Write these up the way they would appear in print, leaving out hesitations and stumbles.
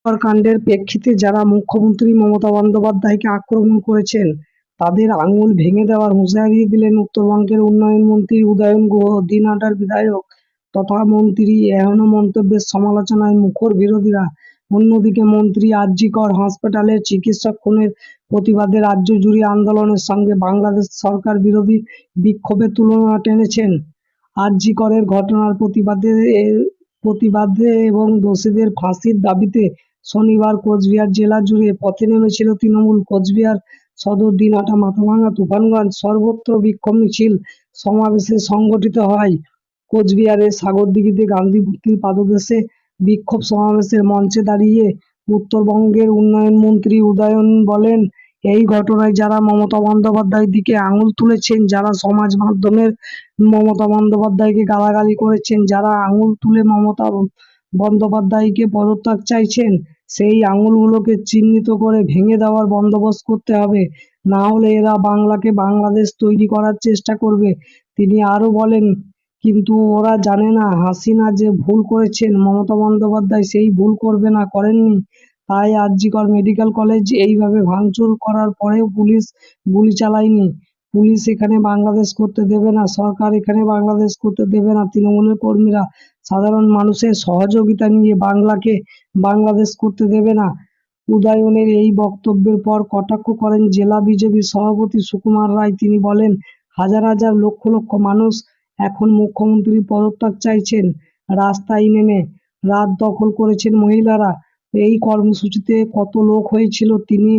কাণ্ডের প্রেক্ষিতে যারা মুখ্যমন্ত্রী মমতা বন্দ্যোপাধ্যায়কে আক্রমণ করেছেন তাদের আঙুল ভেঙে দেওয়ার হুঁশিয়ারি দিলেন উত্তরবঙ্গের উন্নয়ন মন্ত্রী উদয়ন গুহ। দিনহাটার বিধায়ক তথা মন্ত্রী এহেন মন্তব্যের সমালোচনায় মুখর বিরোধীরা। অন্যদিকে মন্ত্রী আর.জি. কর হাসপাতালের চিকিৎসক খুনের প্রতিবাদে রাজ্য জুড়ে আন্দোলনের সঙ্গে বাংলাদেশ সরকার বিরোধী বিক্ষোভের তুলনা টেনেছেন। আর.জি. করের ঘটনার প্রতিবাদে এবং দোষীদের ফাঁসির দাবিতে শনিবার কোচবিহার জেলা জুড়ে পথে নেমেছিল তৃণমূল। কোচবিহার সদর, দিনহাটা, মাথাভাঙা, তুফানগঞ্জ সর্বত্র বিক্ষোভ মিছিল সমাবেশে সংগঠিত হয়। কোচবিহারের সাগরদিঘিতে গান্ধী মূর্তির পাদদেশে বিক্ষোভ সমাবেশের মঞ্চে দাঁড়িয়ে উত্তরবঙ্গের উন্নয়ন মন্ত্রী উদয়ন বলেন, এই ঘটনায় যারা মমতা বন্দ্যোপাধ্যায়ের দিকে আঙুল তুলেছেন, যারা সমাজ মাধ্যমের মমতা বন্দ্যোপাধ্যায়কে গালাগালি করেছেন, যারা আঙুল তুলে মমতা বন্দ্যোপাধ্যায়কে পদত্যাগ চাইছেন, সেই আঙুলগুলোকে চিহ্নিত করে ভেঙে দেওয়ার বন্দোবস্ত করতে হবে, না হলে এরা বাংলাকে বাংলাদেশ তৈরি করার চেষ্টা করবে। তিনি আরও বলেন, কিন্তু ওরা জানে না হাসিনা যে ভুল করেছেন মমতা বন্দ্যোপাধ্যায় সেই ভুল করেননি। তাই আর.জি.কর মেডিকেল কলেজ এইভাবে ভাঙচুর করার পরেও পুলিশ গুলি চালায়নি। পুলিশ এখানে বাংলাদেশ করতে দেবে না, সরকার এখানে বাংলাদেশ করতে দেবে না। তৃণমূলের কর্মীরা সাধারণ মানুষের সহযোগিতা নিয়ে বাংলাকে বাংলাদেশ করতে দেবে না। উদয়নের এই বক্তব্যের পর কটাক্ষ করেন জেলা বিজেপি সভাপতি সুকুমার রায়। তিনি বলেন, হাজার হাজার লক্ষ লক্ষ মানুষ এখন মুখ্যমন্ত্রীর পদত্যাগ চাইছেন। রাস্তায় নেমে রাত দখল করেছেন মহিলারা। এই কর্মসূচিতে কত লোক হয়েছিল? তিনি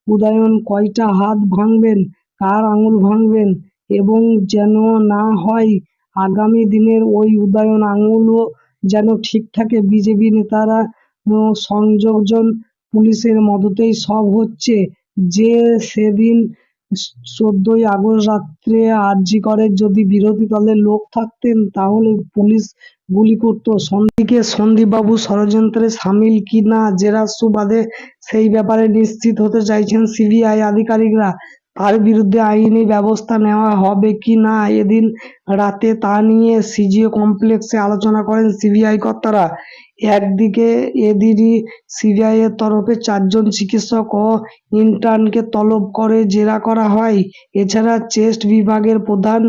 উদয়ন কয়টা হাত ভাঙবেন, কার আঙুল ভাঙবেন এবং যেন না হয় আগামী দিনের ওই উদয়ন আঙুলও যেন ঠিক থাকে। বিজেপি নেতারা সংযোজন পুলিশের মদতেই সব হচ্ছে। যে সেদিন 14ই আগস্ট রাত্রে আর.জি. করের যদি বিরোধী দলের লোক থাকতেন তাহলে পুলিশ গুলি করত। সন্দীপবাবু ষড়যন্ত্রে সামিল কি না জেরার সুবাদে সেই ব্যাপারে নিশ্চিত হতে চাইছেন সিবিআই আধিকারিকরা। তার বিরুদ্ধে আইনি ব্যবস্থা নেওয়া হবে কি না এদিন রাতে তা নিয়ে সিজিও কমপ্লেক্সে আলোচনা করেন সিবিআই কর্তারা। একদিকে এদিনই সিবিআইয়ের তরফে 4 জন চিকিৎসক ও ইন্টার্নকে তলব করে জেরা করা হয়। এছাড়া চেস্ট বিভাগের প্রধান,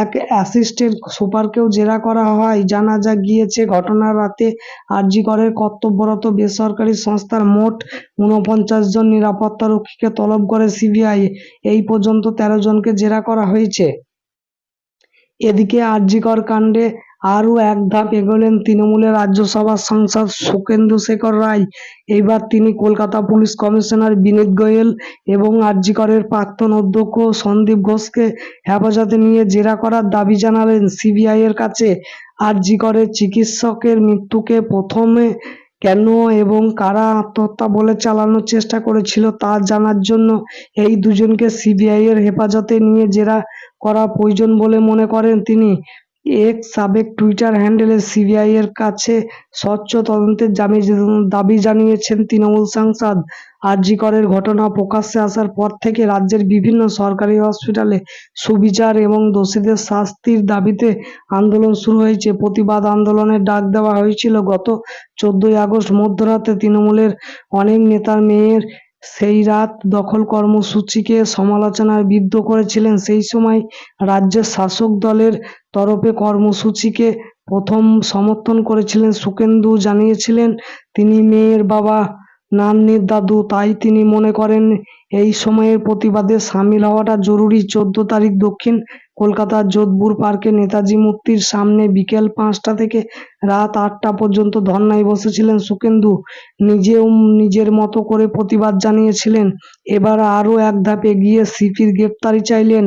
এক অ্যাসিস্ট্যান্ট সুপারকেও জেরা করা হয়। জানা গিয়েছে ঘটনার রাতে আর.জি. করের কর্তব্যরত বেসরকারি সংস্থার মোট 49 জন নিরাপত্তারক্ষীকে তলব করে সিবিআই। এই পর্যন্ত 13 জনকে জেরা করা হয়েছে। এদিকে আর.জি. কর কাণ্ডে আরও এক ধাপ এগোলেন তৃণমূলের রাজ্যসভার সাংসদ সুখেন্দু শেখর রায়। এইবার তিনি কলকাতা পুলিশ কমিশনার বিনীত গোয়েল এবং আর.জি. করের প্রাক্তন অধ্যক্ষ সন্দীপ ঘোষকে হেফাজতে নিয়ে জেরা করার দাবি জানালেন সিবিআইয়ের কাছে। আর.জি. করের চিকিৎসকের মৃত্যুকে প্রথমে কেন এবং কারা আত্মহত্যা বলে চালানোর চেষ্টা করেছিল তা জানার জন্য এই দুজনকে সিবিআইয়ের হেফাজতে নিয়ে জেরা করা প্রয়োজন বলে মনে করেন তিনি। এক্স সাবেক টুইটার হ্যান্ডেলে সিবিআইয়ের কাছে স্বচ্ছ তদন্তের দাবি জানিয়েছেন তৃণমূল সাংসদ। আর.জি. করের ঘটনা প্রকাশ্যে আসার পর থেকে রাজ্যের বিভিন্ন সরকারি হসপিটালে সুবিচার এবং দোষীদের শাস্তির দাবিতে আন্দোলন শুরু হয়েছে। প্রতিবাদ আন্দোলনের ডাক দেওয়া হয়েছিল। গত 14ই আগস্ট মধ্যরাতে তৃণমূলের অনেক নেতার মেয়ের সেই রাত দখল কর্মসূচিকে সমালোচনায় বিদ্ধ করেছিলেন। সেই সময় রাজ্যের শাসক দলের তরফে কর্মসূচিকে প্রথম সমর্থন করেছিলেন সুখেন্দু। জানিয়েছিলেন তিনি মেয়ের বাবা, নাতনির দাদু। তাই তিনি মনে করেন এই সময়ের প্রতিবাদে সামিল হওয়াটা জরুরি। 14 তারিখ দক্ষিণ কলকাতার যোধপুর পার্কে নেতাজি মূর্তির সামনে বিকেল 5টা থেকে রাত 8টা পর্যন্ত ধর্নায় বসেছিলেন সুখেন্দু। নিজেও নিজের মতো করে প্রতিবাদ জানিয়েছিলেন। এবার আরও এক ধাপ এগিয়ে সিপির গ্রেপ্তারি চাইলেন।